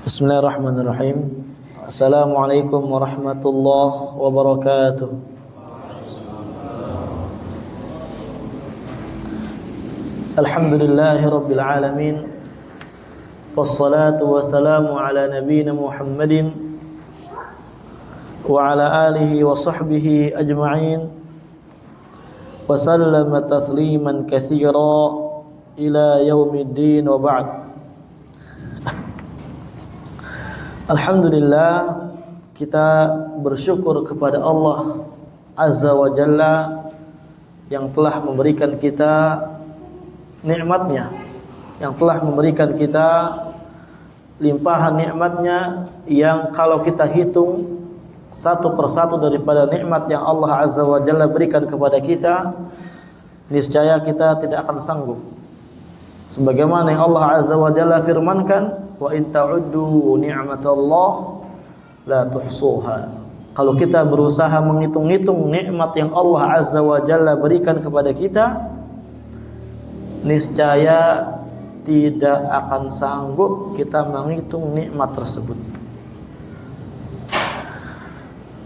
Bismillahirrahmanirrahim. Assalamualaikum warahmatullahi wabarakatuh. Alhamdulillahi rabbil alamin. Wassalatu wassalamu ala nabiyyina Muhammadin wa ala alihi wa sahbihi ajma'in. Wa sallama tasliman katsira ila yaumiddin wa ba'd. Alhamdulillah, kita bersyukur kepada Allah Azza wa Jalla yang telah memberikan kita nikmatnya, yang telah memberikan kita limpahan nikmatnya, yang kalau kita hitung satu persatu daripada nikmat yang Allah Azza wa Jalla berikan kepada kita, niscaya kita tidak akan sanggup. Sebagaimana yang Allah Azza wa Jalla firmankan, wa in ta'uddu ni'matallah la tuhsuha. Kalau kita berusaha menghitung-hitung nikmat yang Allah Azza wa Jalla berikan kepada kita, niscaya tidak akan sanggup kita menghitung nikmat tersebut.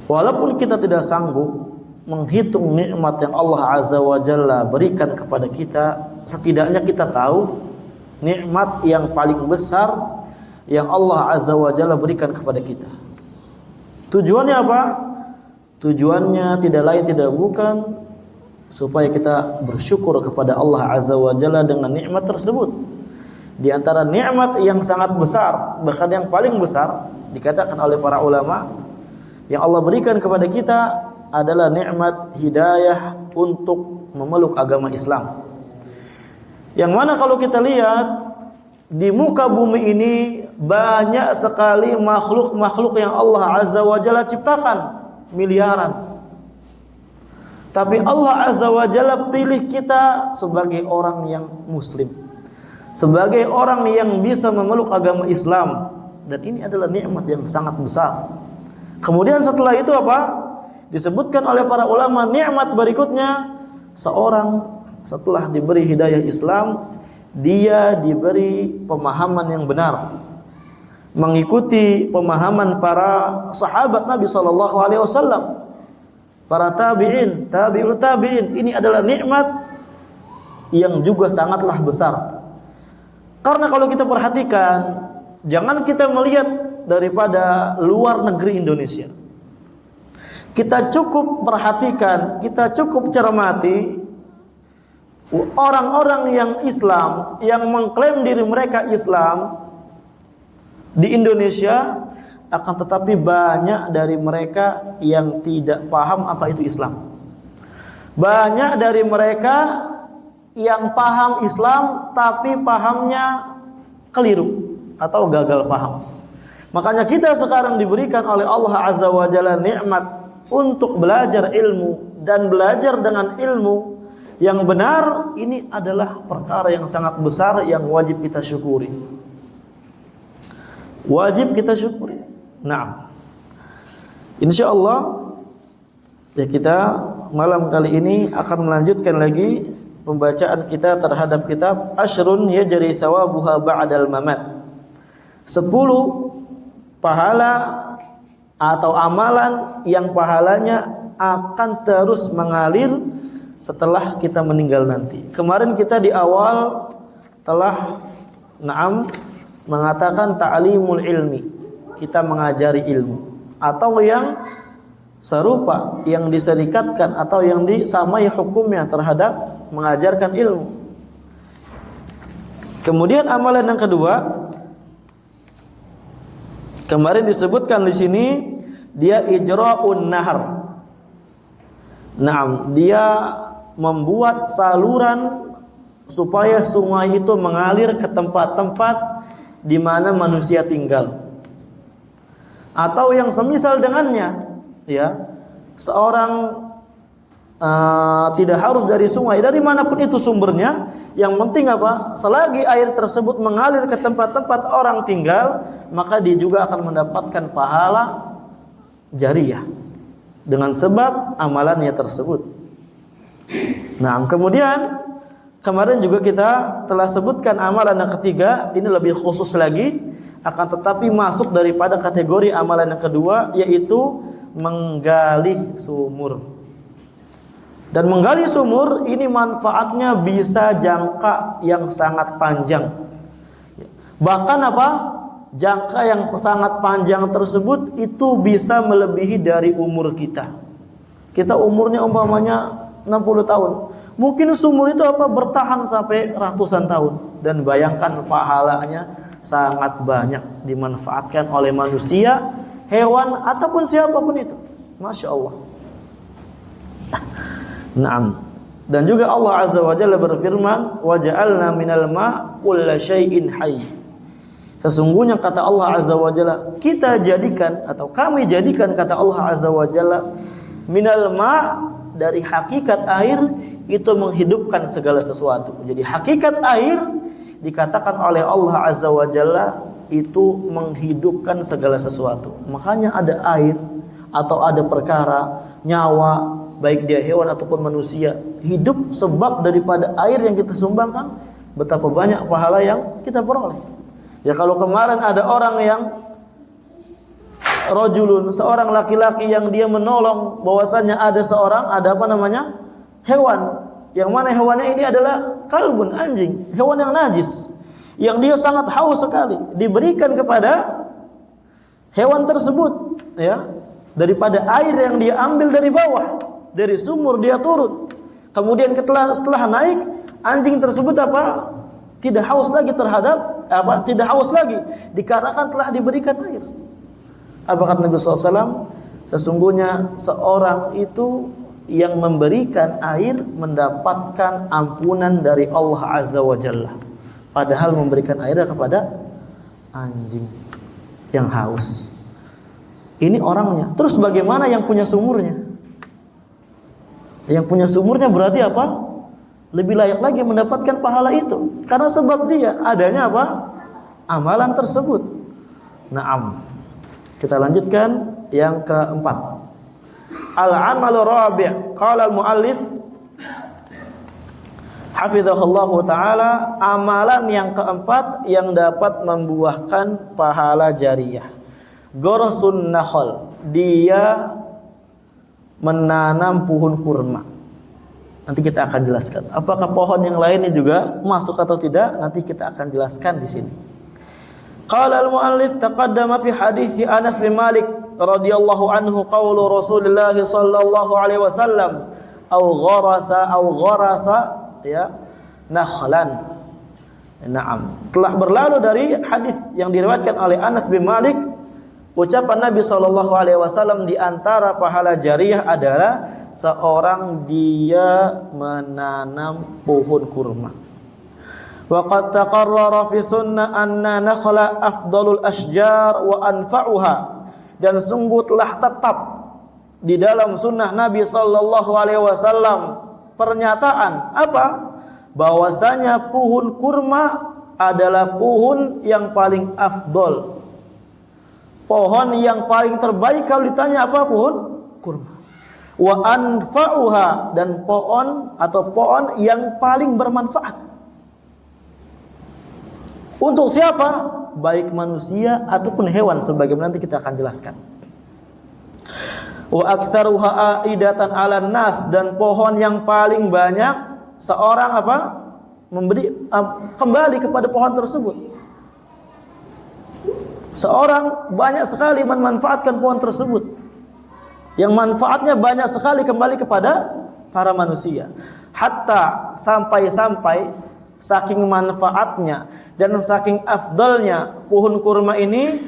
Walaupun kita tidak sanggup menghitung nikmat yang Allah Azza wa Jalla berikan kepada kita, setidaknya kita tahu nikmat yang paling besar yang Allah Azza wa Jalla berikan kepada kita. Tujuannya apa? Tujuannya tidak lain tidak bukan supaya kita bersyukur kepada Allah Azza wa Jalla dengan nikmat tersebut. Di antara nikmat yang sangat besar, bahkan yang paling besar, dikatakan oleh para ulama, yang Allah berikan kepada kita adalah nikmat hidayah untuk memeluk agama Islam. Yang mana kalau kita lihat di muka bumi ini banyak sekali makhluk-makhluk yang Allah Azza wa Jalla ciptakan, miliaran. Tapi Allah Azza wa Jalla pilih kita sebagai orang yang muslim, sebagai orang yang bisa memeluk agama Islam, dan ini adalah nikmat yang sangat besar. Kemudian setelah itu apa? Disebutkan oleh para ulama nikmat berikutnya, seorang setelah diberi hidayah Islam, dia diberi pemahaman yang benar, mengikuti pemahaman para sahabat Nabi sallallahu alaihi wasallam, para tabi'in, tabi'ut tabi'in. Ini adalah nikmat yang juga sangatlah besar. Karena kalau kita perhatikan, jangan kita melihat daripada luar negeri Indonesia. Kita cukup perhatikan, kita cukup cermati orang-orang yang Islam, yang mengklaim diri mereka Islam di Indonesia, akan tetapi banyak dari mereka yang tidak paham apa itu Islam. Banyak dari mereka yang paham Islam tapi pahamnya keliru atau gagal paham. Makanya kita sekarang diberikan oleh Allah Azza wa Jalla nikmat untuk belajar ilmu, dan belajar dengan ilmu yang benar ini adalah perkara yang sangat besar yang wajib kita syukuri. Wajib kita syukuri. Nah, insyaallah ya, kita malam kali ini akan melanjutkan lagi pembacaan kita terhadap kitab Ashrun Yajri Thawabuha Ba'dal Mamat. 10 pahala atau amalan yang pahalanya akan terus mengalir setelah kita meninggal nanti. Kemarin kita di awal telah mengatakan ta'limul ilmi, kita mengajari ilmu, atau yang serupa, yang diserikatkan atau yang disamai hukumnya terhadap mengajarkan ilmu. Kemudian amalan yang kedua, kemarin disebutkan di sini, dia ijra'un nahar. Dia membuat saluran supaya sungai itu mengalir ke tempat-tempat di mana manusia tinggal, atau yang semisal dengannya. Ya, seorang tidak harus dari sungai, dari manapun itu sumbernya. Yang penting apa? Selagi air tersebut mengalir ke tempat-tempat orang tinggal, maka dia juga akan mendapatkan pahala jariyah dengan sebab amalannya tersebut. Nah, kemudian kemarin juga kita telah sebutkan amalan yang ketiga, ini lebih khusus lagi, akan tetapi masuk daripada kategori amalan yang kedua, yaitu menggali sumur. Dan menggali sumur ini manfaatnya bisa jangka yang sangat panjang. Bahkan apa? Jangka yang sangat panjang tersebut itu bisa melebihi dari umur kita. Kita umurnya umpamanya 60 tahun. Mungkin sumur itu apa? Bertahan sampai ratusan tahun. Dan bayangkan pahalanya sangat banyak dimanfaatkan oleh manusia, hewan, ataupun siapapun itu. Masya Allah. Naam. Dan juga Allah Azza wa Jalla berfirman, wa ja'alna minal ma' kulla syai'in hayy. Sesungguhnya kata Allah Azza wa Jalla, kita jadikan atau kami jadikan, kata Allah Azza wa Jalla, minal ma', dari hakikat air itu menghidupkan segala sesuatu. Jadi hakikat air dikatakan oleh Allah Azza wa Jalla itu menghidupkan segala sesuatu. Makanya ada air atau ada perkara, nyawa, baik dia hewan ataupun manusia, hidup sebab daripada air yang kita sumbangkan. Betapa banyak pahala yang kita peroleh. Ya kalau kemarin ada orang yang rajulun, seorang laki-laki yang dia menolong, bahwasanya ada seorang, ada apa namanya? Hewan. Yang mana hewannya ini adalah kalbun, anjing, hewan yang najis. Yang dia sangat haus sekali, diberikan kepada hewan tersebut, ya, daripada air yang dia ambil dari bawah, dari sumur dia turun. Kemudian setelah naik, anjing tersebut apa? Tidak haus lagi terhadap apa? Tidak haus lagi dikarenakan telah diberikan air. Apa kata Nabi SAW? Sesungguhnya seorang itu yang memberikan air mendapatkan ampunan dari Allah Azza wa Jalla. Padahal memberikan air kepada anjing yang haus. Ini orangnya. Terus bagaimana yang punya sumurnya? Yang punya sumurnya berarti apa? Lebih layak lagi mendapatkan pahala itu. Karena sebab dia adanya apa? Amalan tersebut. Naam. Kita lanjutkan yang keempat. Al-amalu rabi'. Qala al-muallif hafizahullahu ta'ala, amalan yang keempat yang dapat membuahkan pahala jariyah. Gharasun nakhal. Dia menanam pohon kurma. Nanti kita akan jelaskan. Apakah pohon yang lainnya juga masuk atau tidak? Nanti kita akan jelaskan di sini. Qala al-muallif taqaddama fi hadits Anas bin Malik radhiyallahu anhu qaulu Rasulullah sallallahu alaihi wasallam au gharasa ya nakhlan. Naam. Telah berlalu dari hadis yang diriwayatkan oleh Anas bin Malik, ucapan Nabi sallallahu alaihi wasallam di antara pahala jariyah adalah seorang dia menanam pohon kurma. Wa qad taqarrara fi sunnah anna nakhla afdalul ashjar wa anfa'uha. Dan sungguh telah tetap di dalam sunnah Nabi sallallahu alaihi wasallam pernyataan apa? Bahwasanya pohon kurma adalah pohon yang paling afdol. Pohon yang paling terbaik kalau ditanya apa? Pohon kurma. Wa anfa'uha, dan pohon yang paling bermanfaat. Untuk siapa? Baik manusia ataupun hewan, sebagaimana nanti kita akan jelaskan. Wa aktsaruha aidatan 'alan nas, dan pohon yang paling banyak seorang apa? Memberi kembali kepada pohon tersebut. Seorang banyak sekali memanfaatkan pohon tersebut. Yang manfaatnya banyak sekali kembali kepada para manusia. Hatta sampai saking manfaatnya dan saking afdalnya pohon kurma ini,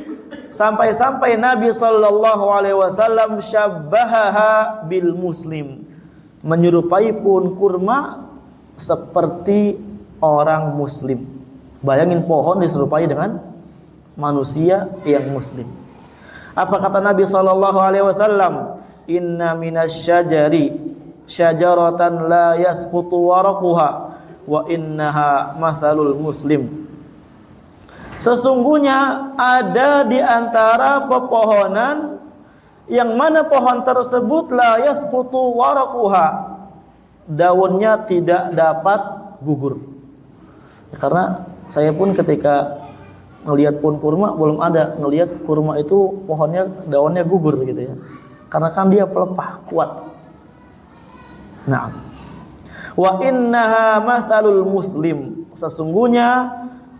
sampai-sampai Nabi sallallahu alaihi wasallam syabbahaha bil muslim, menyerupai pohon kurma seperti orang muslim. Bayangin pohon diserupai dengan manusia yang muslim. Apa kata Nabi sallallahu alaihi wasallam? Inna minasyajari syajaratan la yasqutu waraquha wa innaha mathalul muslim. Sesungguhnya ada di antara pepohonan yang mana pohon tersebut la yasqutu waraquha, daunnya tidak dapat gugur. Karena saya pun ketika ngelihat pohon kurma belum ada ngelihat kurma itu pohonnya daunnya gugur gitu ya. Karena kan dia pelepah kuat. Nah, wa innaha matsalul muslim, sesungguhnya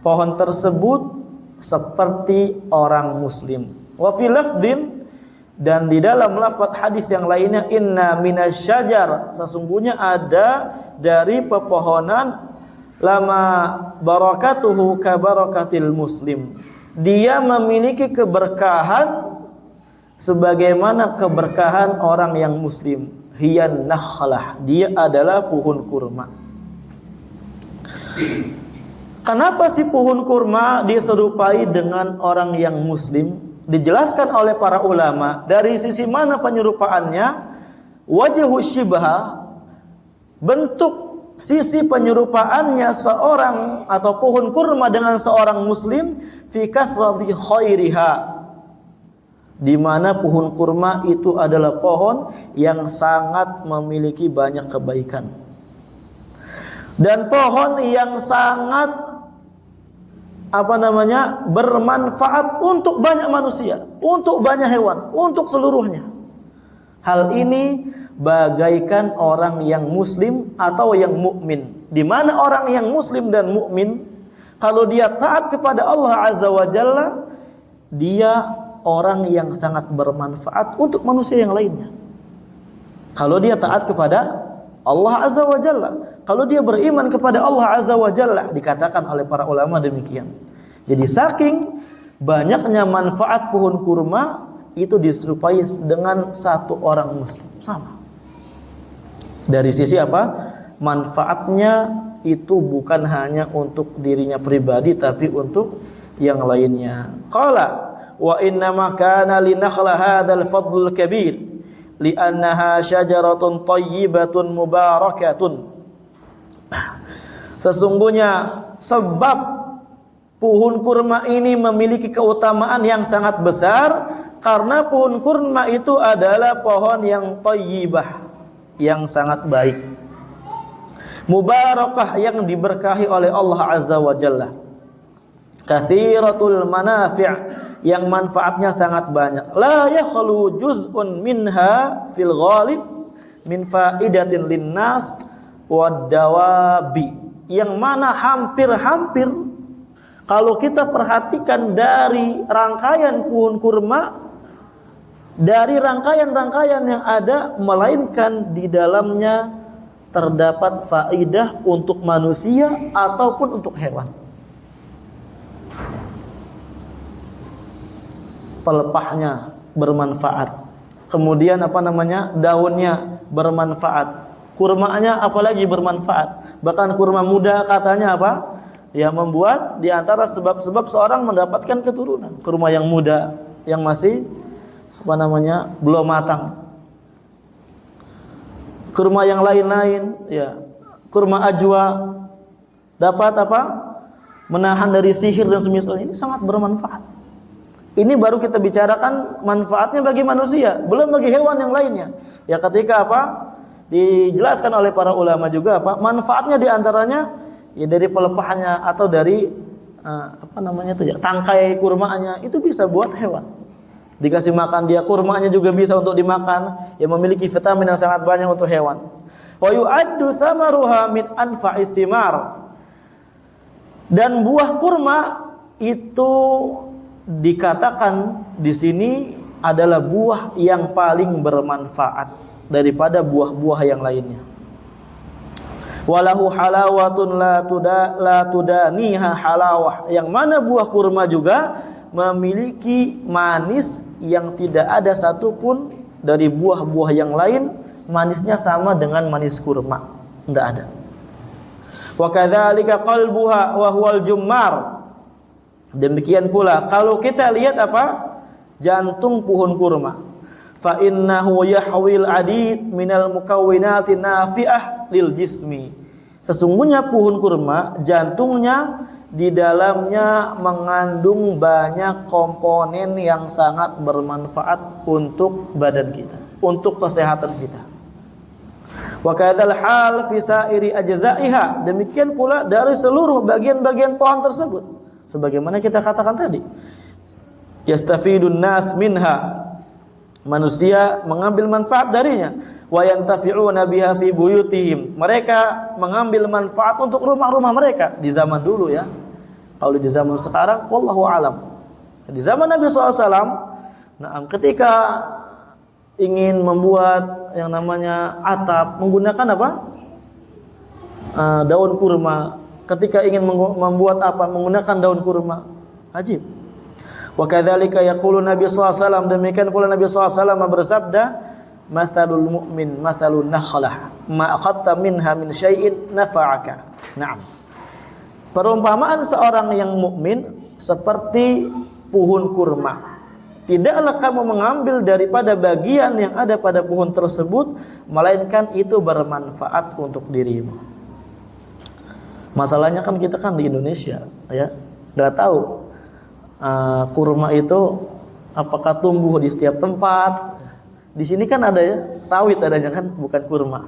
pohon tersebut seperti orang muslim. Wa fi lafdin, dan di dalam lafaz hadis yang lainnya, inna minasyajar, sesungguhnya ada dari pepohonan lama barakatuhu ka barakatil muslim, dia memiliki keberkahan sebagaimana keberkahan orang yang muslim. Hiyan nakhlah, dia adalah pohon kurma. Kenapa sih pohon kurma diserupai dengan orang yang muslim? Dijelaskan oleh para ulama dari sisi mana penyerupaannya. Wajhu syibha, bentuk sisi penyerupaannya seorang atau pohon kurma dengan seorang muslim, fi kathrati khairiha, di mana pohon kurma itu adalah pohon yang sangat memiliki banyak kebaikan dan pohon yang sangat bermanfaat untuk banyak manusia, untuk banyak hewan, untuk seluruhnya. Hal ini bagaikan orang yang muslim atau yang mukmin, di mana orang yang muslim dan mukmin kalau dia taat kepada Allah Azza wa Jalla, dia orang yang sangat bermanfaat untuk manusia yang lainnya. Kalau dia taat kepada Allah Azza wa Jalla, kalau dia beriman kepada Allah Azza wa Jalla, dikatakan oleh para ulama demikian. Jadi saking banyaknya manfaat pohon kurma, itu diserupai dengan satu orang muslim, sama. Dari sisi apa? Manfaatnya itu bukan hanya untuk dirinya pribadi, tapi untuk yang lainnya. Qala wa inna ma kana li nakhla hadzal fadlul kabir li'annaha syajaratun thayyibatun mubarakatun. Sesungguhnya sebab pohon kurma ini memiliki keutamaan yang sangat besar karena pohon kurma itu adalah pohon yang thayyibah, yang sangat baik, mubarakah, yang diberkahi oleh Allah Azza wa Jalla, katsiratul manafi', yang manfaatnya sangat banyak. La yakhlu juz'un minha fil ghalib min faidatin linnas wad dawabi, yang mana hampir-hampir kalau kita perhatikan dari rangkaian pohon kurma, dari rangkaian-rangkaian yang ada, melainkan di dalamnya terdapat faidah untuk manusia ataupun untuk hewan. Pelepahnya bermanfaat, kemudian daunnya bermanfaat, kurmanya apalagi bermanfaat. Bahkan kurma muda katanya apa? Ya, membuat di antara sebab-sebab seorang mendapatkan keturunan. Kurma yang muda, yang masih belum matang. Kurma yang lain-lain, ya, kurma ajwa dapat menahan dari sihir dan semisalnya, ini sangat bermanfaat. Ini baru kita bicarakan manfaatnya bagi manusia, belum bagi hewan yang lainnya. Ya, ketika dijelaskan oleh para ulama juga manfaatnya diantaranya ya dari pelepahnya atau dari tangkai kurmanya, itu bisa buat hewan. Dikasih makan dia, kurmanya juga bisa untuk dimakan, yang memiliki vitamin yang sangat banyak untuk hewan. Wa yu'addu thamaruha min anfa'is thimar. Dan buah kurma itu dikatakan di sini adalah buah yang paling bermanfaat daripada buah-buah yang lainnya. Walahu halawatun la tudaniha halawah, yang mana buah kurma juga memiliki manis yang tidak ada satupun dari buah-buah yang lain manisnya sama dengan manis kurma, tidak ada. Wa kadzalika qalbuha wa huwal jummar. Demikian pula kalau kita lihat jantung pohon kurma, fa innahu yahwil adid minal mukawwinati nafi'ah lil jismi. Sesungguhnya pohon kurma, jantungnya di dalamnya mengandung banyak komponen yang sangat bermanfaat untuk badan kita, untuk kesehatan kita. Wa kadzal hal fi sairi ajza'iha. Demikian pula dari seluruh bagian-bagian pohon tersebut. Sebagaimana kita katakan tadi, yastafidun nas minha, manusia mengambil manfaat darinya, wa yantafi'una biha fi buyutihim, mereka mengambil manfaat untuk rumah-rumah mereka di zaman dulu ya. Kalau di zaman sekarang wallahu alam. Di zaman Nabi SAW, ketika ingin membuat yang namanya atap menggunakan apa? Daun kurma. Ketika ingin membuat apa? Menggunakan daun kurma. Ajib. Wa kadzalika yaqulu Nabi SAW, demikian pula Nabi SAW bersabda, "Matsalul mu'min matsalun nakhlah, ma akhadta minha min syai'in nafa'aka." Naam. Perumpamaan seorang yang mukmin seperti pohon kurma. Tidaklah kamu mengambil daripada bagian yang ada pada pohon tersebut, melainkan itu bermanfaat untuk dirimu. Masalahnya kan kita kan di Indonesia, ya, nggak tahu kurma itu apakah tumbuh di setiap tempat. Di sini kan ada ya sawit adanya kan, bukan kurma.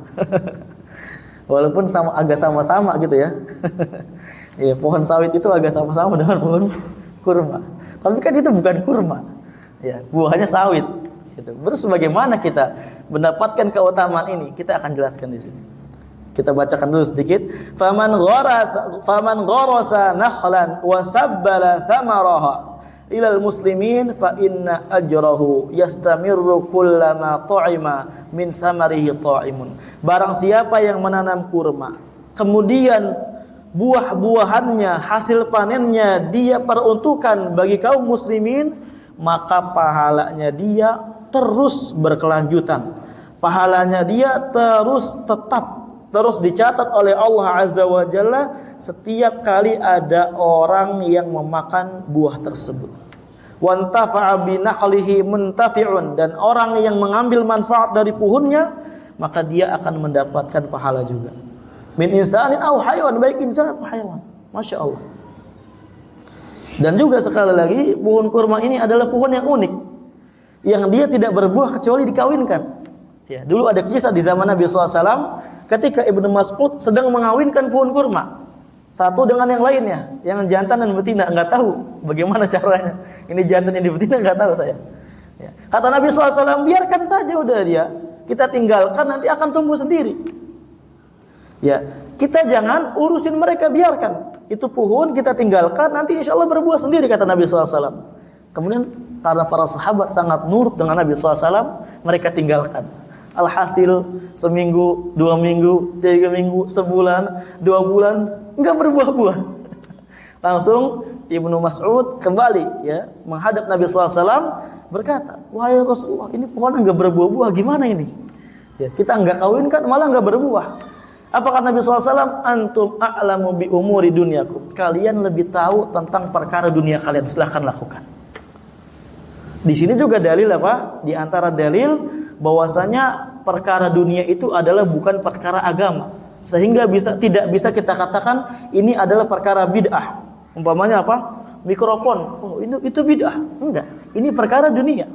Walaupun agak sama-sama gitu ya. Ya, pohon sawit itu agak sama-sama dengan pohon kurma. Tapi kan itu bukan kurma. Ya, buahnya sawit gitu. Terus bagaimana kita mendapatkan keutamaan ini? Kita akan jelaskan di sini. Kita bacakan dulu sedikit. Faman gharasa nakhlan wa sabbala thamaraha ilal muslimin fa inna ajrahu yastamirru kullama ta'ima min samarihi ta'imun. Barang siapa yang menanam kurma, kemudian buah-buahannya, hasil panennya dia peruntukkan bagi kaum muslimin, maka pahalanya dia terus berkelanjutan. Pahalanya dia terus dicatat oleh Allah Azza wa Jalla setiap kali ada orang yang memakan buah tersebut. Wantafa'a bi nakhlihi muntafi'un, dan orang yang mengambil manfaat dari pohonnya, maka dia akan mendapatkan pahala juga. Min insanin aw hayawan, baik insan atau hayawan. Masya Allah. Dan juga sekali lagi, pohon kurma ini adalah pohon yang unik, yang dia tidak berbuah kecuali dikawinkan. Ya, dulu ada kisah di zaman Nabi SAW, ketika Ibnu Mas'ud sedang mengawinkan pohon kurma, satu dengan yang lainnya, yang jantan dan betina, nggak tahu bagaimana caranya. Ini jantan ini betina, nggak tahu saya. Ya. Kata Nabi SAW, biarkan saja udah dia, kita tinggalkan nanti akan tumbuh sendiri. Ya, kita jangan urusin mereka, biarkan. Itu pohon kita tinggalkan, nanti insya Allah berbuah sendiri, kata Nabi SAW. Kemudian karena para sahabat sangat nurut dengan Nabi SAW, mereka tinggalkan. Alhasil seminggu, 2 minggu, 3 minggu, sebulan, 2 bulan, enggak berbuah-buah. Langsung Ibnu Mas'ud kembali ya menghadap Nabi SAW berkata, wahai Rasulullah, ini pohon enggak berbuah-buah, gimana ini? Ya, kita enggak kawinkan malah enggak berbuah. Apa kata Nabi SAW? Antum a'lamu bi umuri dunyakum. Kalian lebih tahu tentang perkara dunia kalian, silahkan lakukan. Di sini juga dalil apa? Di antara dalil bahwasanya perkara dunia itu adalah bukan perkara agama. Sehingga tidak bisa kita katakan ini adalah perkara bid'ah. Umpamanya apa? Mikrofon. Oh, itu bid'ah. Enggak. Ini perkara dunia,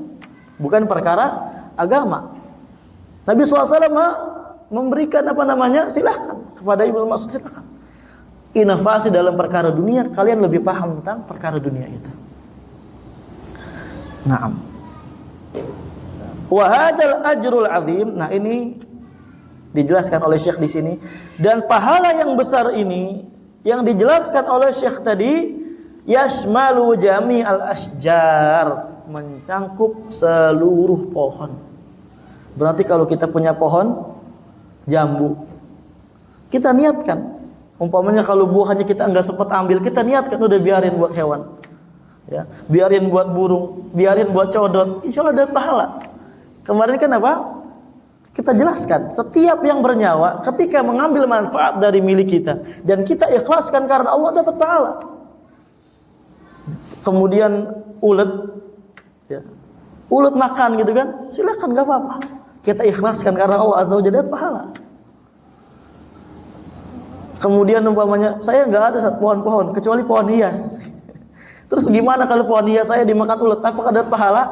bukan perkara agama. Nabi SAW memberikan silahkan kepada Ibnu Mas'ud, silahkan. Inovasi dalam perkara dunia, kalian lebih paham tentang perkara dunia itu. Naam. Wa hadzal ajrul azim. Nah, ini dijelaskan oleh Syekh di sini, dan pahala yang besar ini yang dijelaskan oleh Syekh tadi yashmalu jami'al asjar, mencangkup seluruh pohon. Berarti kalau kita punya pohon jambu, kita niatkan, umpamanya kalau buahnya kita enggak sempat ambil, kita niatkan udah biarin buat hewan, ya, biarin buat burung, biarin buat codot, insya Allah dapat pahala. Kemarin kan apa? Kita jelaskan, setiap yang bernyawa ketika mengambil manfaat dari milik kita dan kita ikhlaskan karena Allah, dapat pahala. Kemudian ulet, ya, ulet makan gitu kan, silakan, nggak apa-apa. Kita ikhlaskan karena Allah Azza wa Jalla, dapat pahala. Kemudian umpamanya saya nggak ada pohon-pohon kecuali pohon hias. Terus gimana kalau pohon hias saya dimakan ulet? Apakah dapat pahala?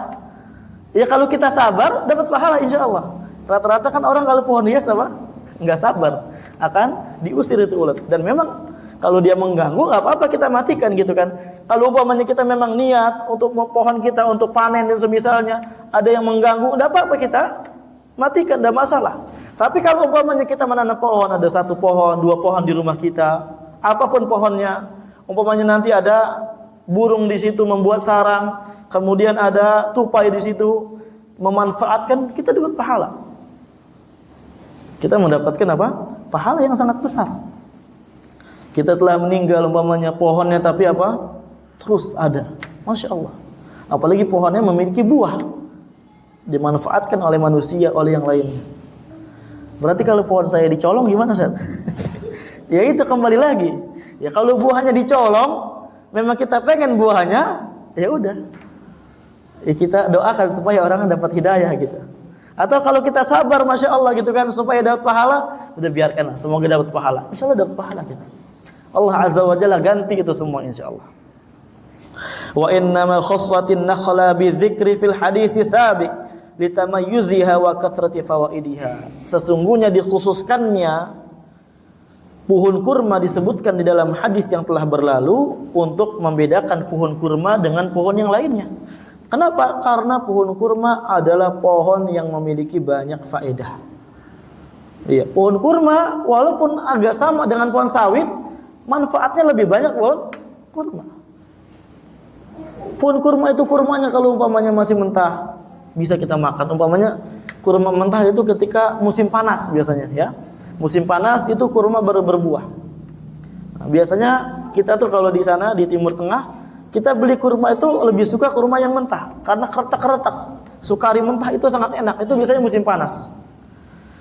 Ya kalau kita sabar dapat pahala insya Allah. Rata-rata kan orang kalau pohon hias apa? Nggak sabar, akan diusir itu ulet. Dan memang Kalau dia mengganggu nggak apa-apa kita matikan gitu kan. Kalau umpamanya kita memang niat untuk pohon kita untuk panen dan semisalnya ada yang mengganggu, nggak apa-apa kita matikan, nggak masalah. Tapi kalau umpamanya kita menanam pohon, ada 1 pohon, 2 pohon di rumah kita, apapun pohonnya, umpamanya nanti ada burung di situ membuat sarang, kemudian ada tupai di situ memanfaatkan, kita dapat pahala. Kita mendapatkan apa? Pahala yang sangat besar. Kita telah meninggal umpamanya pohonnya tapi apa? Terus ada. Masya Allah. Apalagi pohonnya memiliki buah. Dimanfaatkan oleh manusia, oleh yang lainnya. Berarti kalau pohon saya dicolong gimana, Ustaz? Ya itu kembali lagi. Ya kalau buahnya dicolong, memang kita pengen buahnya, ya udah. Ya kita doakan supaya orang dapat hidayah gitu. Atau kalau kita sabar, Masya Allah gitu kan, supaya dapat pahala, udah biarkanlah, semoga dapat pahala. Insya Allah dapat pahala kita. Allah Azza wa Jalla ganti itu semua insya Allah. Wa innama khassatin nakhla bi dzikri fil hadithi sabiq litamayyuziha wa kathrati fawaidiha. Sesungguhnya dikhususkannya pohon kurma disebutkan di dalam hadis yang telah berlalu untuk membedakan pohon kurma dengan pohon yang lainnya. Kenapa? Karena pohon kurma adalah pohon yang memiliki banyak faedah. Iya, pohon kurma walaupun agak sama dengan pohon sawit, manfaatnya lebih banyak pohon kurma. Pohon kurma itu kurmanya kalau umpamanya masih mentah bisa kita makan. Umpamanya kurma mentah itu ketika musim panas biasanya ya. Musim panas itu kurma baru berbuah. Nah, biasanya kita tuh kalau di sana di Timur Tengah kita beli kurma itu lebih suka kurma yang mentah karena keretak-keretak. Sukari mentah itu sangat enak. Itu biasanya musim panas.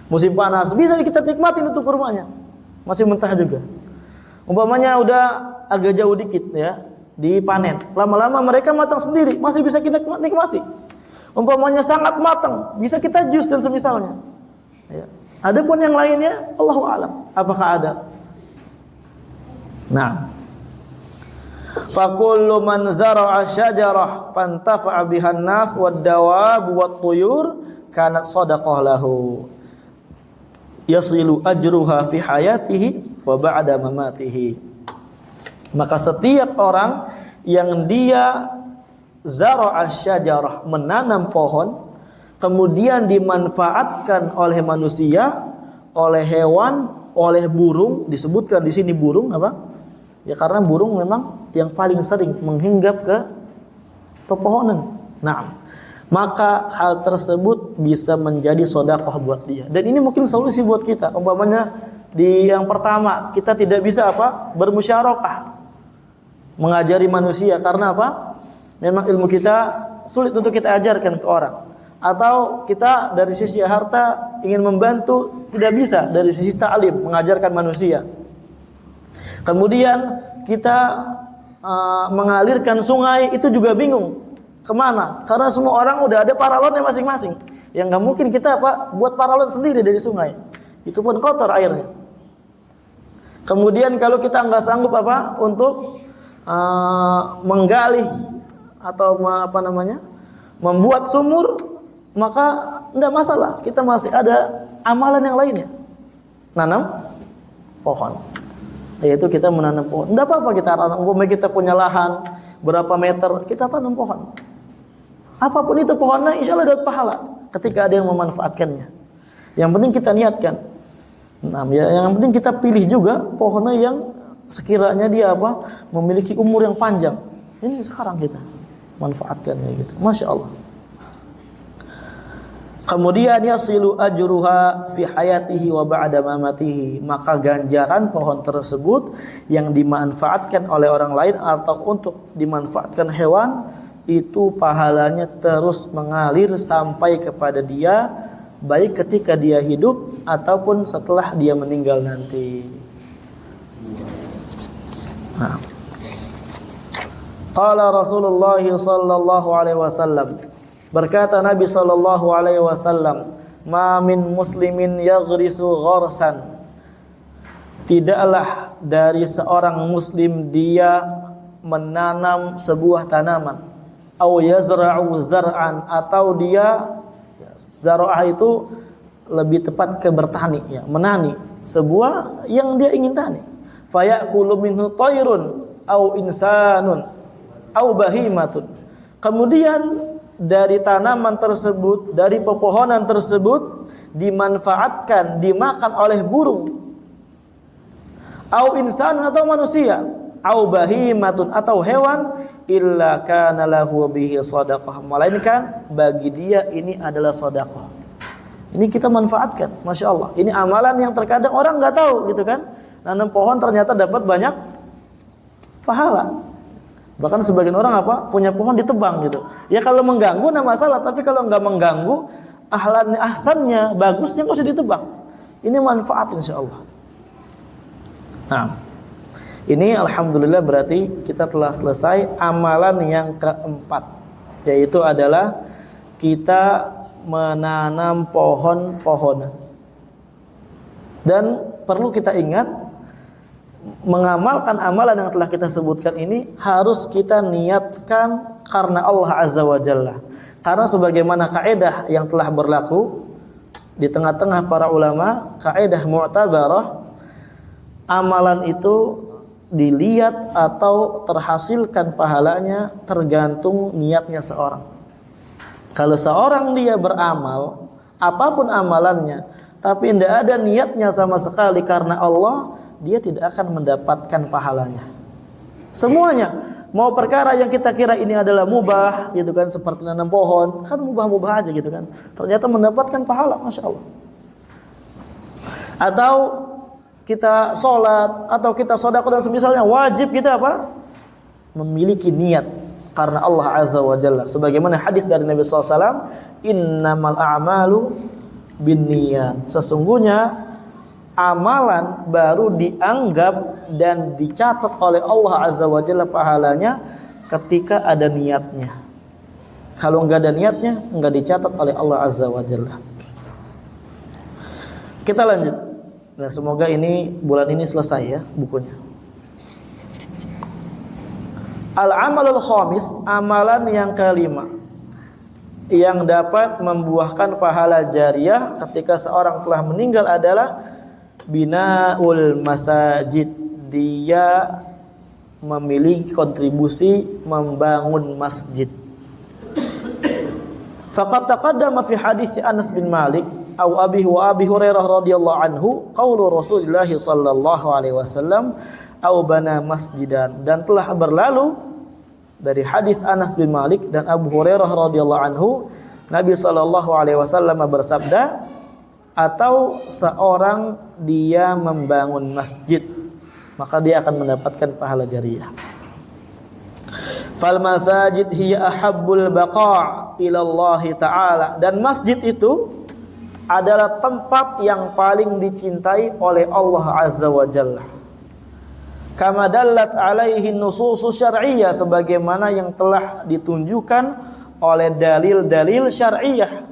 Musim panas bisa kita nikmatin itu kurmanya. Masih mentah juga. Umpamanya udah agak jauh dikit ya, dipanen. Lama-lama mereka matang sendiri, masih bisa kita nikmati. Umpamanya sangat matang, bisa kita jus dan semisalnya. Ya. Adapun yang lainnya, Allahu a'lam. Apakah ada? Nah, fakullu man zara'a syajarah fantafa'a bihan nas wad-dawab wat-tuyur kanat shadaqah lahu. Yasilu ajruha fi hayatihi wa ba'da mamatihi. Maka setiap orang yang dia zara'a syajarah, menanam pohon, kemudian dimanfaatkan oleh manusia, oleh hewan, oleh burung, disebutkan di sini burung apa? Ya karena burung memang yang paling sering menghinggap ke pepohonan. Nah, maka hal tersebut bisa menjadi sedekah buat dia. Dan ini mungkin solusi buat kita. Umpamanya di yang pertama, kita tidak bisa apa? Bermusyarakah. Mengajari manusia karena apa? Memang ilmu kita sulit untuk kita ajarkan ke orang. Atau kita dari sisi harta ingin membantu, tidak bisa dari sisi ta'lim mengajarkan manusia. Kemudian kita mengalirkan sungai itu juga bingung. Kemana? Karena semua orang udah ada paralonnya masing-masing. Yang nggak mungkin kita apa buat paralon sendiri dari sungai. Itu pun kotor airnya. Kemudian kalau kita nggak sanggup apa untuk menggali atau membuat sumur, maka nggak masalah. Kita masih ada amalan yang lainnya. Nanam pohon. Yaitu kita menanam pohon. Nggak apa-apa kita tanam. Umpamanya kita punya lahan berapa meter, kita tanam pohon. Apapun itu pohonnya, insya Allah dapat pahala ketika ada yang memanfaatkannya. Yang penting kita niatkan. Nah, yang penting kita pilih juga pohonnya yang sekiranya dia apa memiliki umur yang panjang. Ini sekarang kita manfaatkannya gitu. Masya Allah. Kemudian yasilu ajruha fi hayatihi wa ba'da mamatihi. Maka ganjaran pohon tersebut yang dimanfaatkan oleh orang lain atau untuk dimanfaatkan hewan, itu pahalanya terus mengalir sampai kepada dia, baik ketika dia hidup ataupun setelah dia meninggal nanti. Nah. Qala Rasulullah sallallahu alaihi wasallam, berkata Nabi sallallahu alaihi wasallam, "Ma min muslimin yaghrisu gharsan." Tidaklah dari seorang muslim dia menanam sebuah tanaman, au yazra'u zar'an, atau dia zara'ah itu lebih tepat ke bertani ya, menani sebuah yang dia ingin tani. fayakulu minhu tayrun au insanun au bahimatun. Kemudian dari tanaman tersebut, dari pepohonan tersebut dimanfaatkan, dimakan oleh burung, au insanun atau manusia, au bahimatun atau hewan, illa kana lahu bihi shadaqah, melainkan bagi dia ini adalah sedekah. Ini kita manfaatkan, masya Allah. Ini amalan yang terkadang orang nggak tahu, gitu kan? Nanam pohon ternyata dapat banyak pahala. Bahkan sebagian orang punya pohon ditebang gitu. Ya kalau mengganggu nah masalah, tapi kalau nggak mengganggu, ahsannya, bagusnya nggak usah ditebang. Ini manfaat insya Allah. Nah, ini alhamdulillah berarti kita telah selesai amalan yang keempat, yaitu adalah kita menanam pohon-pohonan. Dan perlu kita ingat, mengamalkan amalan yang telah kita sebutkan ini harus kita niatkan karena Allah Azza wa Jalla. Karena sebagaimana kaidah yang telah berlaku di tengah-tengah para ulama, kaidah mu'tabarah, amalan itu dilihat atau terhasilkan pahalanya tergantung niatnya seorang. Kalau seorang dia beramal, apapun amalannya, tapi tidak ada niatnya sama sekali karena Allah, dia tidak akan mendapatkan pahalanya. Semuanya, mau perkara yang kita kira ini adalah mubah, gitu kan, seperti nanam pohon, kan mubah-mubah aja gitu kan, ternyata mendapatkan pahala, masya Allah. Atau kita sholat, atau kita sedekah dan semisalnya, wajib kita memiliki niat karena Allah Azza wa Jalla. Sebagaimana hadis dari Nabi SAW, innamal a'malu binniyat. Sesungguhnya amalan baru dianggap dan dicatat oleh Allah Azza wa Jalla pahalanya ketika ada niatnya. Kalau enggak ada niatnya, enggak dicatat oleh Allah Azza wa Jalla. Kita lanjut. Nah, semoga bulan ini selesai ya bukunya. Al-amalul khamis, amalan yang kelima yang dapat membuahkan pahala jariyah ketika seorang telah meninggal adalah binaul masajid. Dia memiliki kontribusi membangun masjid. Faqad taqaddama fi hadits Anas bin Malik atau Abi Hurairah radhiyallahu anhu qaulu Rasulullah sallallahu alaihi wasallam au bana masjidan, dan telah berlalu dari hadis Anas bin Malik dan Abu Hurairah radhiyallahu anhu, Nabi sallallahu alaihi wasallam bersabda, atau seorang dia membangun masjid, maka dia akan mendapatkan pahala jariyah. Fal masajid hiya ahabbul baqa' ila Allah taala, dan masjid itu adalah tempat yang paling dicintai oleh Allah Azza wa Jalla. Kama dallat alaihi nususus syar'iyyah, sebagaimana yang telah ditunjukkan oleh dalil-dalil syar'iyyah.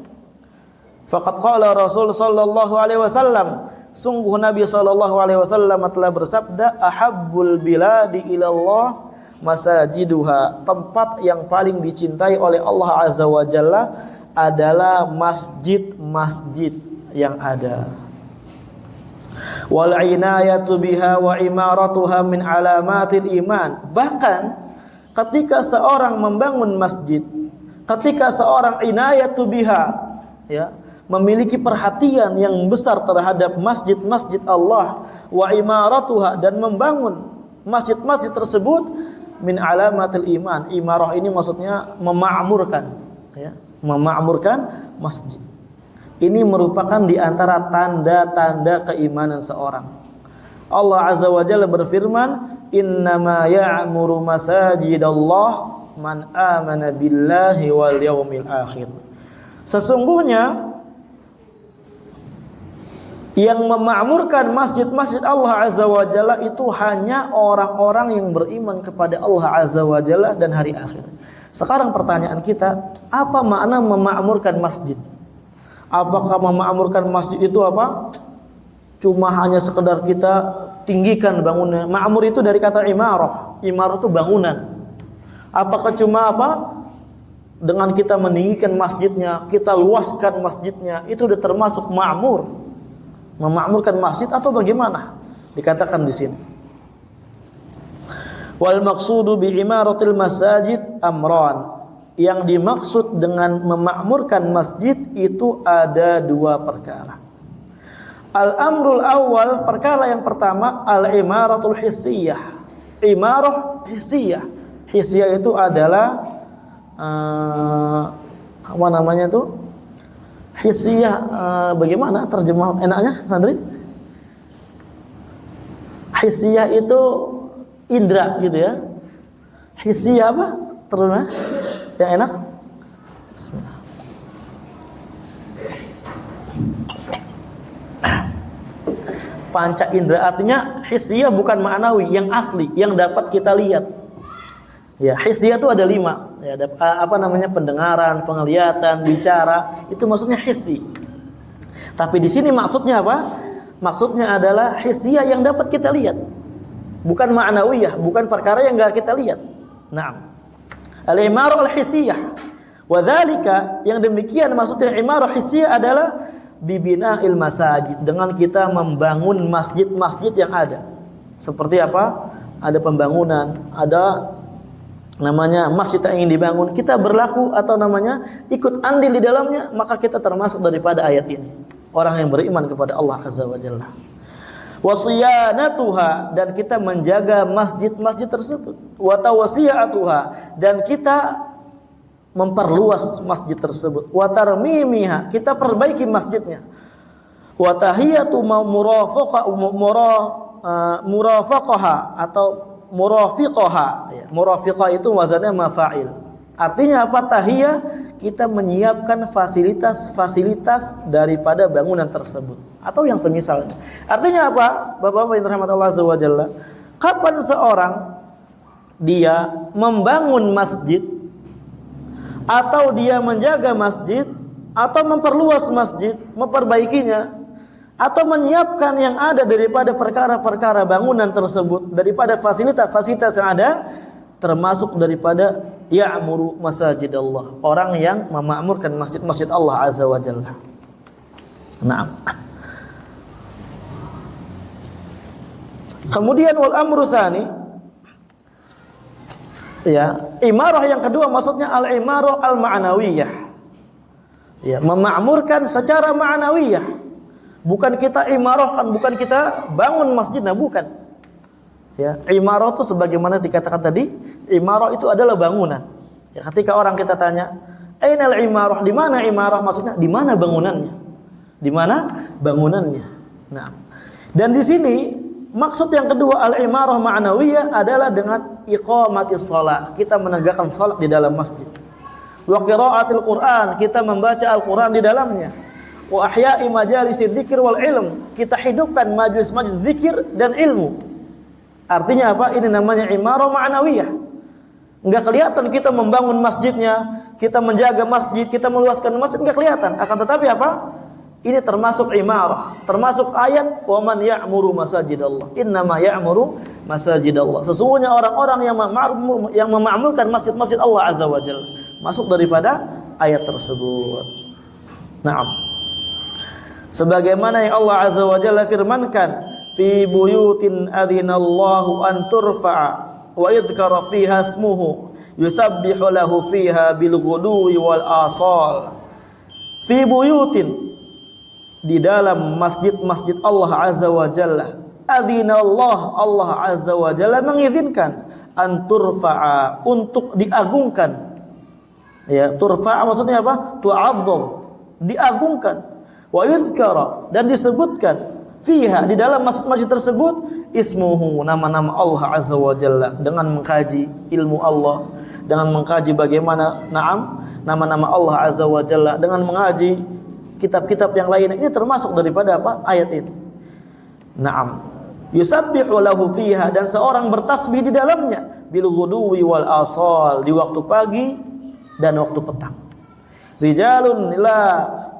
Faqad qala Rasul sallallahu alaihi wasallam, sungguh Nabi sallallahu alaihi wasallam telah bersabda, ahabbul biladi ilallah masajiduha, tempat yang paling dicintai oleh Allah Azza wa Jalla adalah masjid-masjid yang ada. Wal inayatu biha wa imaratuha min alamatil iman. Bahkan ketika seorang membangun masjid, ketika seorang inayatu biha, ya, memiliki perhatian yang besar terhadap masjid-masjid Allah, wa imaratuha, dan membangun masjid-masjid tersebut, min alamatil iman. Imarah ini maksudnya memakmurkan, ya, memakmurkan masjid. Ini merupakan di antara tanda-tanda keimanan seorang. Allah Azza wa Jalla berfirman, innama ya'muru masajidallah man amana billahi wal yaumil akhir. Sesungguhnya yang memakmurkan masjid-masjid Allah Azza wa Jalla itu hanya orang-orang yang beriman kepada Allah Azza wa Jalla dan hari akhir. Sekarang pertanyaan kita, apa makna memakmurkan masjid? Apakah memakmurkan masjid itu cuma hanya sekedar kita tinggikan bangunan? Ma'mur itu dari kata imarah. Imarah itu bangunan. Apakah cuma dengan kita meninggikan masjidnya, kita luaskan masjidnya, itu sudah termasuk ma'mur? Memakmurkan masjid atau bagaimana? Dikatakan di sini. Wal maqsudu bi imaratil masajid amran. Yang dimaksud dengan memakmurkan masjid itu ada dua perkara. Al-amrul awal, perkara yang pertama, al-imaratul hissiyah. Imarah hissiyah. Hissiyah itu adalah apa namanya itu? Hissiyah, bagaimana terjemah enaknya, Sandri? Hissiyah itu indra gitu ya. Hissiyah apa? Terjemah yang enak? Bismillah. Panca indera artinya hissiyah bukan ma'nawi, yang asli, yang dapat kita lihat. Ya, hissiyah itu ada 5. Ya, apa namanya, pendengaran, penglihatan, bicara, itu maksudnya hissi. Tapi di sini maksudnya apa? Maksudnya adalah hissiyah yang dapat kita lihat. Bukan ma'nawiyah, bukan perkara yang enggak kita lihat. Naam. Al-imarah al-hissiyah. Wa dzalika, yang demikian maksudnya imarah hissiyah adalah bibina'il masajid, dengan kita membangun masjid-masjid yang ada. Seperti apa? Ada pembangunan, ada namanya masjid yang ingin dibangun, kita berlaku atau namanya ikut andil di dalamnya, maka kita termasuk daripada ayat ini. Orang yang beriman kepada Allah Azza wa Jalla. Wasiyanatuha, dan kita menjaga masjid-masjid tersebut. Wa tawsiyatuha, dan kita memperluas masjid tersebut. Wa tarmimiha, kita perbaiki masjidnya. Wa tahiyatu murafaqaha atau murafiqaha. Murafiqah itu wazannya mafa'il. Artinya apa? Tahiyah, kita menyiapkan fasilitas-fasilitas daripada bangunan tersebut atau yang semisalnya. Artinya apa? Bapak-bapak yang dirahmati Allah Azza wa Jalla, kapan seorang dia membangun masjid atau dia menjaga masjid atau memperluas masjid, memperbaikinya, atau menyiapkan yang ada daripada perkara-perkara bangunan tersebut, daripada fasilitas-fasilitas yang ada, termasuk daripada ya'muru masajid Allah, orang yang memakmurkan masjid-masjid Allah Azza wa Jalla. Naam. Kemudian wal amru tsani, ya, imarah yang kedua maksudnya al-imarah al-ma'nawiyah. Ya, memakmurkan secara ma'nawiyah. Bukan kita imarahkan, bukan kita bangun masjid, nah bukan. Ya, imarah itu sebagaimana dikatakan tadi, imarah itu adalah bangunan. Ya, ketika orang kita tanya, "Ainal imarah?" Di mana imarah? Maksudnya di mana bangunannya? Di mana bangunannya? Nah, dan di sini maksud yang kedua al-imarah ma'nawiyah adalah dengan iqamatis shalah, kita menegakkan salat di dalam masjid. Wa qiraatil Qur'an, kita membaca Al-Qur'an di dalamnya. Wa ahya'i majalisid dzikir wal ilm, kita hidupkan majelis-majelis zikir dan ilmu. Artinya apa? Ini namanya imarah ma'nawiyah. Enggak kelihatan kita membangun masjidnya, kita menjaga masjid, kita meluaskan masjid, enggak kelihatan. Akan tetapi apa? Ini termasuk imarah, termasuk ayat wa man ya'muru masajidallah. Innama ya'muru masajidallah. Sesungguhnya orang-orang yang memakmurkan masjid-masjid Allah Azza wa Jalla. Masuk daripada ayat tersebut. Naam. Sebagaimana yang Allah Azza wa Jalla firmankan, fi buyutin adzinallahu an turfa'a wa yudhkara fiha ismuhu yusabbihu lahu fiha bil ghuduwi wal asal. Fi buyutin, di dalam masjid-masjid Allah Azza wa Jalla, adzinallah, Allah Azza wa Jalla mengizinkan an turfa'a, untuk diagungkan. Ya, turfa'a maksudnya apa? Tu'azzam, diagungkan. Wa yudhkara, dan disebutkan fiha, di dalam masjid-masjid tersebut, ismuhu, nama-nama Allah Azza wa Jalla, dengan mengkaji ilmu Allah, dengan mengkaji bagaimana nama-nama Allah Azza wa Jalla, dengan mengaji kitab-kitab yang lain. Ini termasuk daripada apa? Ayat ini. Naam. Yusabbihu lahu fiha, dan seorang bertasbih di dalamnya, bil ghuduwi wal asal, di waktu pagi dan waktu petang. Rijalun la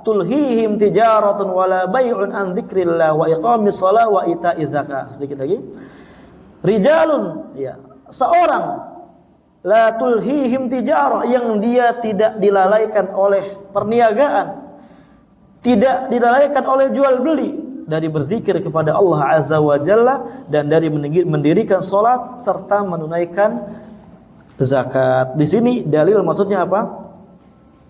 tulhihim tijaratun wala bai'un an dzikrillah wa iqamis shalah wa ita'iz zakah. Sedikit lagi. Rijalun, ya, seorang la tulhihim tijarah, yang dia tidak dilalaikan oleh perniagaan, tidak dilalaikan oleh jual beli, dari berzikir kepada Allah Azza wa Jalla dan dari mendirikan salat serta menunaikan zakat. Di sini dalil maksudnya apa?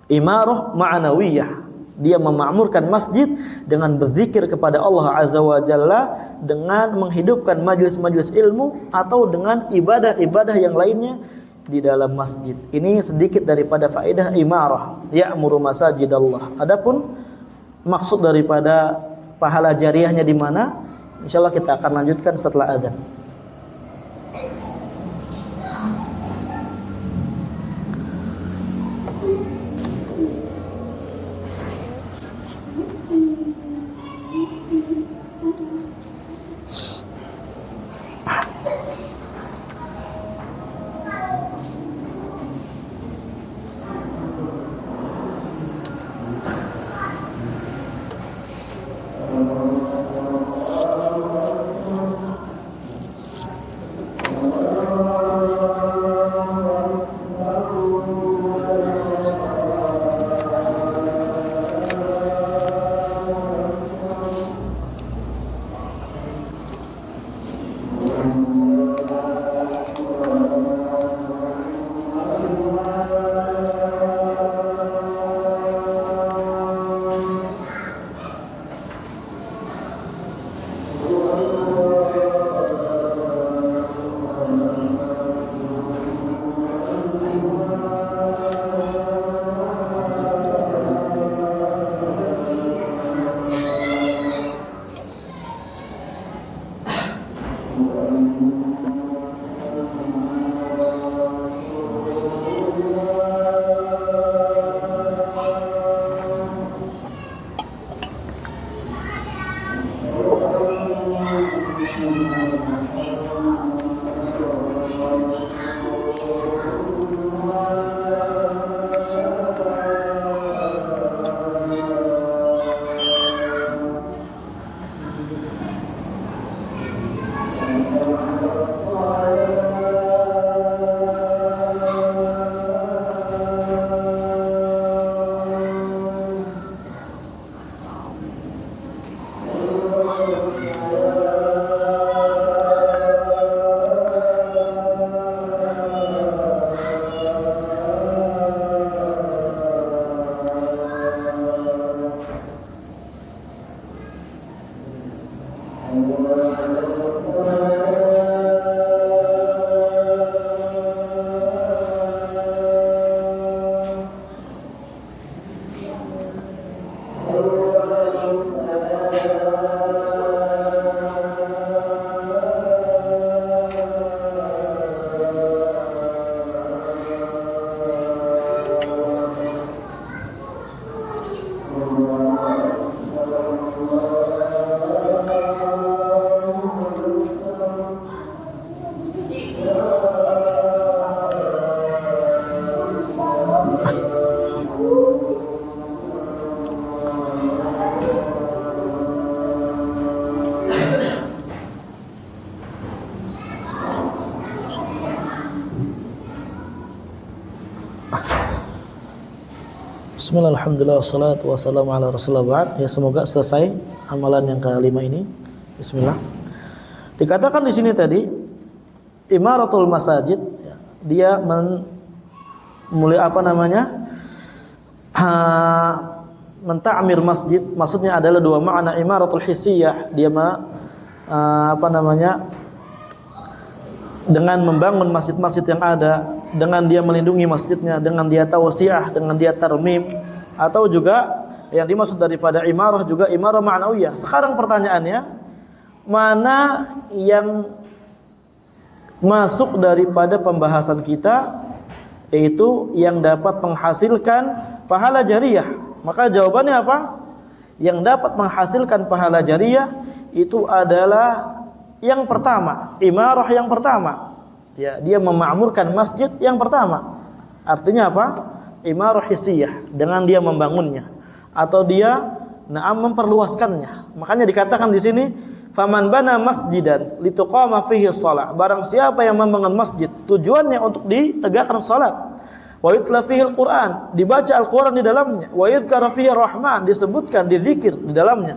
Imarah ma'nawiyah. Dia memakmurkan masjid dengan berzikir kepada Allah Azza wa Jalla, dengan menghidupkan majelis-majelis ilmu atau dengan ibadah-ibadah yang lainnya di dalam masjid. Ini sedikit daripada faedah imarah, ya'muru masajidallah. Adapun maksud daripada pahala jariahnya di mana? Insyaallah kita akan lanjutkan setelah adzan. Bismillah, alhamdulillah, wassalatu wassalamu ala rasulillah ba'd. Ya, semoga selesai amalan yang kelima ini. Bismillah. Dikatakan di sini tadi imaratul masajid, ya, dia mulai apa namanya? Menta'mir masjid, maksudnya adalah dua makna. Imaratul hissiyah, dia dengan membangun masjid-masjid yang ada, dengan dia melindungi masjidnya, dengan dia tawsiah, dengan dia tarmim, atau juga yang dimaksud daripada imarah juga imarah ma'nawiyah. Sekarang pertanyaannya, mana yang masuk daripada pembahasan kita, yaitu yang dapat menghasilkan pahala jariyah? Maka jawabannya apa? Yang dapat menghasilkan pahala jariyah itu adalah yang pertama, imarah yang pertama. Ya, dia memakmurkan masjid yang pertama. Artinya apa? Imarah hissiyah, dengan dia membangunnya atau dia memperluaskannya. Makanya dikatakan di sini, faman bana masjidan lituqama fihi shalah. Barang siapa yang membangun masjid tujuannya untuk ditegakkan salat. Wa yutla fihi al-Qur'an, dibaca Al-Qur'an di dalamnya. Wa yudhkara fihi Rahman, disebutkan, dizikir di dalamnya.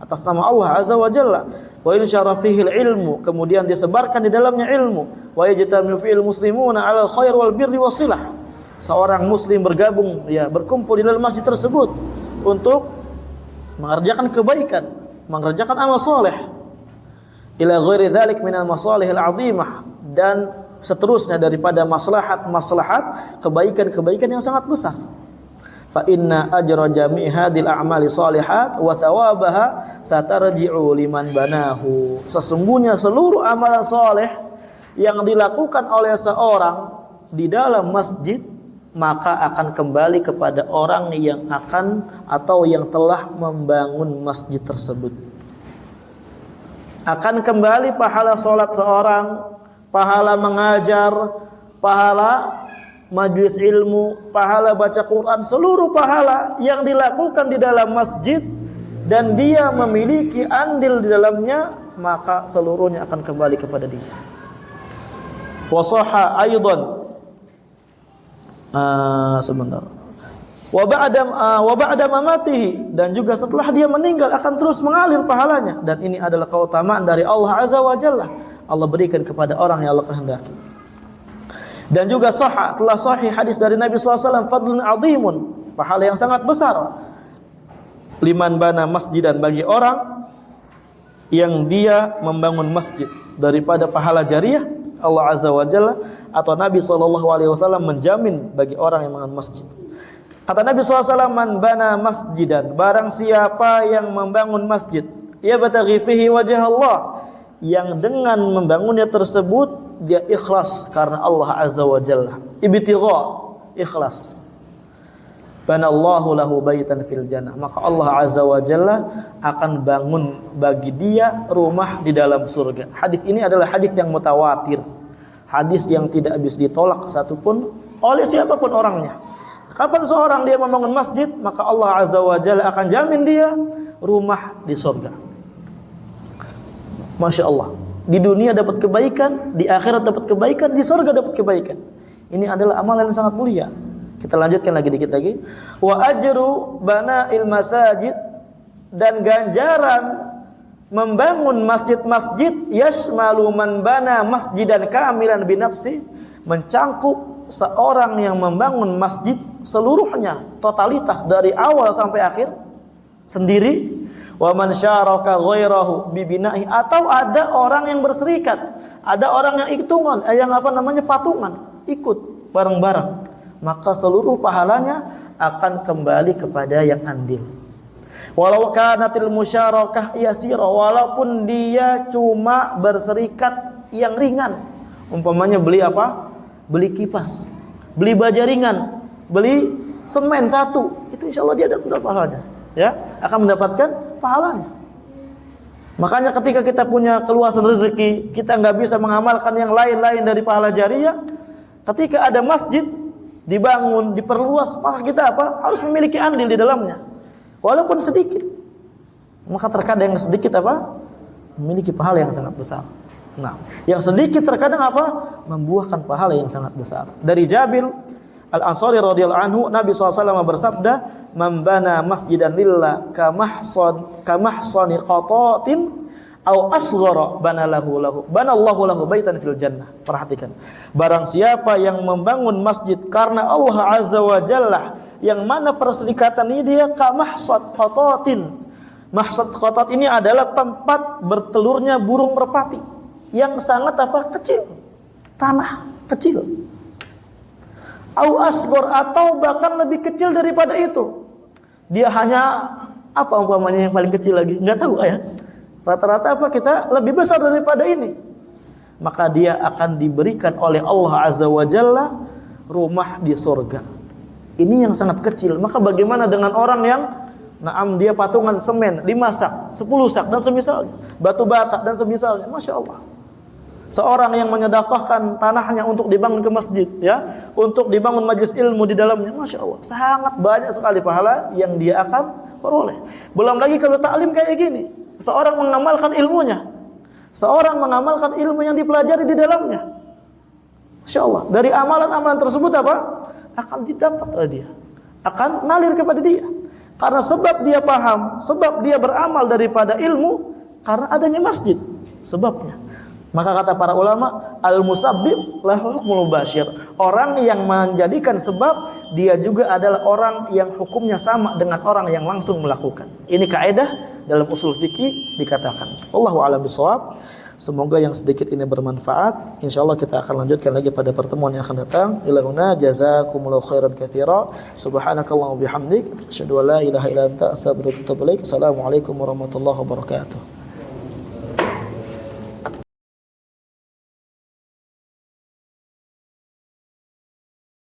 atas nama Allah Azza wa Jalla. Wa in syarafihil ilmu, kemudian disebarkan di dalamnya ilmu. Wa yajtami'u fil muslimuna 'alal khair wal birri wasilah. Seorang muslim bergabung, ya, berkumpul di dalam masjid tersebut untuk mengerjakan kebaikan, mengerjakan amal soleh. Ila ghairi dzalik minal masalihil 'azimah, dan seterusnya daripada maslahat-maslahat kebaikan-kebaikan yang sangat besar. Fa inna ajra jami' hadhil a'mali shalihat wa thawabaha satarji'u liman banahu. Sesungguhnya seluruh amalan soleh yang dilakukan oleh seorang di dalam masjid, maka akan kembali kepada orang yang akan atau yang telah membangun masjid tersebut. Akan kembali pahala sholat seorang, pahala mengajar, pahala majlis ilmu, pahala baca Quran, seluruh pahala yang dilakukan di dalam masjid dan dia memiliki andil di dalamnya, maka seluruhnya akan kembali kepada dia. Wasaha aidan sebentar. Wa ba'da mamatihi, dan juga setelah dia meninggal akan terus mengalir pahalanya, dan ini adalah keutamaan dari Allah Azza wa Jalla. Allah berikan kepada orang yang Allah kehendaki. Dan juga telah sahih hadis dari Nabi SAW, fadlun azimun, pahala yang sangat besar, liman bana masjidan, bagi orang yang dia membangun masjid, daripada pahala jariah Allah Azza wa Jalla, atau Nabi SAW menjamin bagi orang yang membangun masjid. Kata Nabi SAW, man bana masjidan, barang siapa yang membangun masjid, ya bataghi fihi wajh Allah, yang dengan membangunnya tersebut dia ikhlas karena Allah Azza wa Jalla, ibtigha, ikhlas, banallahu lahu baitan fil jannah, maka Allah Azza wa Jalla akan bangun bagi dia rumah di dalam surga. Hadis ini adalah hadis yang mutawatir, hadis yang tidak bisa ditolak satupun oleh siapapun orangnya. Kapan seorang dia membangun masjid, maka Allah Azza wa Jalla akan jamin dia rumah di surga. Masya Allah, di dunia dapat kebaikan, di akhirat dapat kebaikan, di surga dapat kebaikan. Ini adalah amalan yang sangat mulia. Kita lanjutkan lagi dikit lagi. Wa ajru bana'il masajid, dan ganjaran membangun masjid-masjid, yashmalu man bana masjidan kamilan binafsi, mencakup seorang yang membangun masjid seluruhnya, totalitas dari awal sampai akhir sendiri. Wa man syaraka ghairahu bibinahi, atau ada orang yang berserikat, ada orang yang patungan, ikut bareng-bareng, maka seluruh pahalanya akan kembali kepada yang andil. Walau kanatil musyarakah yasira, walaupun dia cuma berserikat yang ringan, umpamanya beli apa? Beli kipas, beli baja ringan, beli semen 1, itu insyaallah dia dapat pahalanya, ya, akan mendapatkan pahalanya. Makanya ketika kita punya keluasan rezeki, kita nggak bisa mengamalkan yang lain-lain dari pahala jariah. Ketika ada masjid dibangun, diperluas, maka kita apa? Harus memiliki andil di dalamnya, walaupun sedikit. Maka terkadang yang sedikit apa? Memiliki pahala yang sangat besar. Nah, yang sedikit terkadang apa? Membuahkan pahala yang sangat besar. Dari Jabir Al-Ansari radhiyallahu anhu, Nabi SAW bersabda, "Man bana masjidan lillah kamahsani qatatin aw asghara banallahu lahu baitan fil jannah." Perhatikan. Barang siapa yang membangun masjid karena Allah Azza wa Jalla, yang mana perserikatan ini dia kamahsad qatatin. Mahsad qatat ini adalah tempat bertelurnya burung merpati yang sangat apa? Kecil. Tanah kecil. Au asgor, atau bahkan lebih kecil daripada itu. Dia hanya apa umpamanya yang paling kecil lagi? Enggak tahu ya. Rata-rata apa kita lebih besar daripada ini. Maka dia akan diberikan oleh Allah Azza wa Jalla rumah di surga. Ini yang sangat kecil. Maka bagaimana dengan orang yang dia patungan semen 5 sak, 10 sak dan semisalnya, batu bata dan semisalnya. Masya Allah. Seorang yang menyedekahkan tanahnya untuk dibangun ke masjid, ya, untuk dibangun majelis ilmu di dalamnya, masya Allah, sangat banyak sekali pahala yang dia akan peroleh. Belum lagi kalau taklim kayak gini, seorang mengamalkan ilmunya, seorang mengamalkan ilmu yang dipelajari di dalamnya, masya Allah, dari amalan-amalan tersebut apa? Akan didapat oleh dia, akan ngalir kepada dia. Karena sebab dia paham, sebab dia beramal daripada ilmu, karena adanya masjid sebabnya. Maka kata para ulama, al-musabbib lahu hukmul mubashir. Orang yang menjadikan sebab, dia juga adalah orang yang hukumnya sama dengan orang yang langsung melakukan. Ini kaidah dalam usul fikih dikatakan. Wallahu a'lam bishawab. Semoga yang sedikit ini bermanfaat. Insyaallah kita akan lanjutkan lagi pada pertemuan yang akan datang. Ila huna jazakumullahu khairan katsira. Subhanakallahumma bihamdik, asyhadu an la ilaha illa anta, astaghfiruka wa atubu ilaik. Assalamualaikum warahmatullahi wabarakatuh.